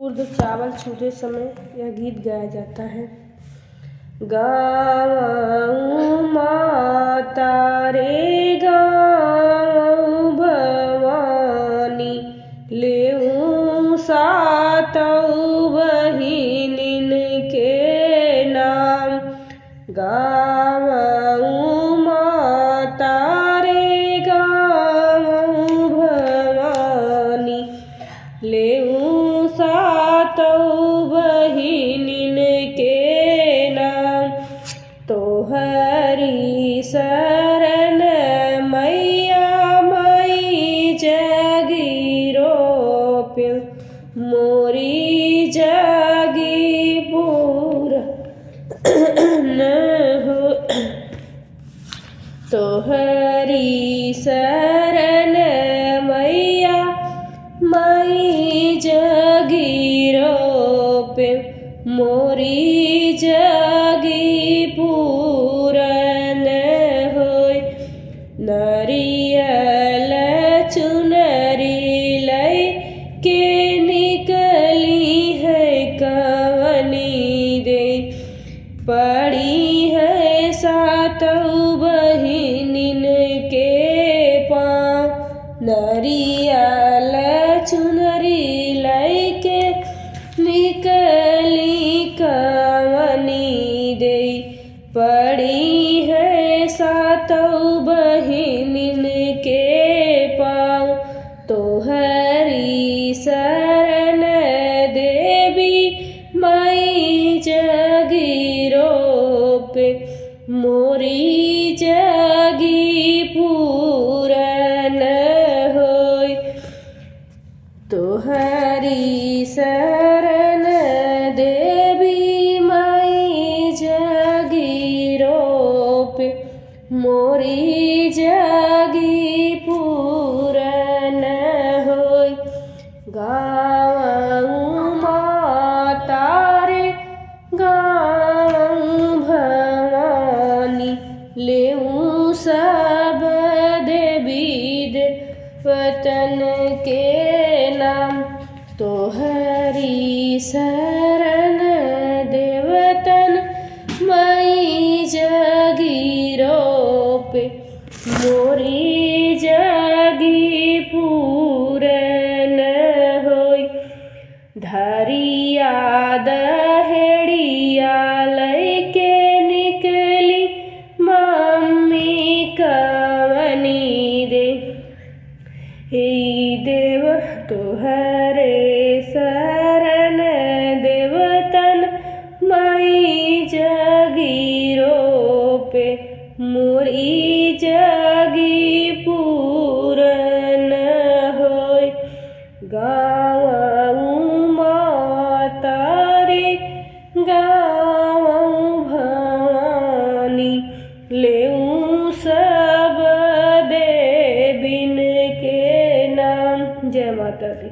उर्द चावल छूते समय यह गीत गाया जाता है। गावऊँ माता रे गावऊँ भवानी, लेऊँ सातऊ बहिनीन के नाम। गावऊँ माता रे गावऊँ भवानी, लेऊँ सातऊ बहिनीन के नाम। तोहरी शरण मैया मई जागीरो पे, मोरी जागी पूरा न हो। तोहरी शरण मैया मई जागीरो पे, मोरी जागी पूरन होय। नरियल चुनरी लई के निकली है कवनी दे, पड़ी है सातऊ बहिनीन के पाँव। नरियल चुनरी लई के निकली कवनी दे, पड़ी है सातऊ बहिनीन के पाँव। तोहरी शरण देवी मई जागीरो पे, मोरी जागी पूरन होय। तोहरी शरण देवी मई जागीरो पे, मोरी जागी पूरन होय। गावऊँ माता रे गावऊँ भवानी, लेऊँ सब देवी देवतन के नाम। तोहरी शरण देवतन मई जागीरो पे, मोरी जागी पूरन होय। धरिया दहेड़िया लई के निकली मम्मी कवनी दे, हे देव तोहरे शरण देवतन मई जागीरो पे, मोरी जागी पूरन होय। गावऊँ माता रे गावऊँ भवानी, लेऊँ सब देवीन के नाम। जय माता दी।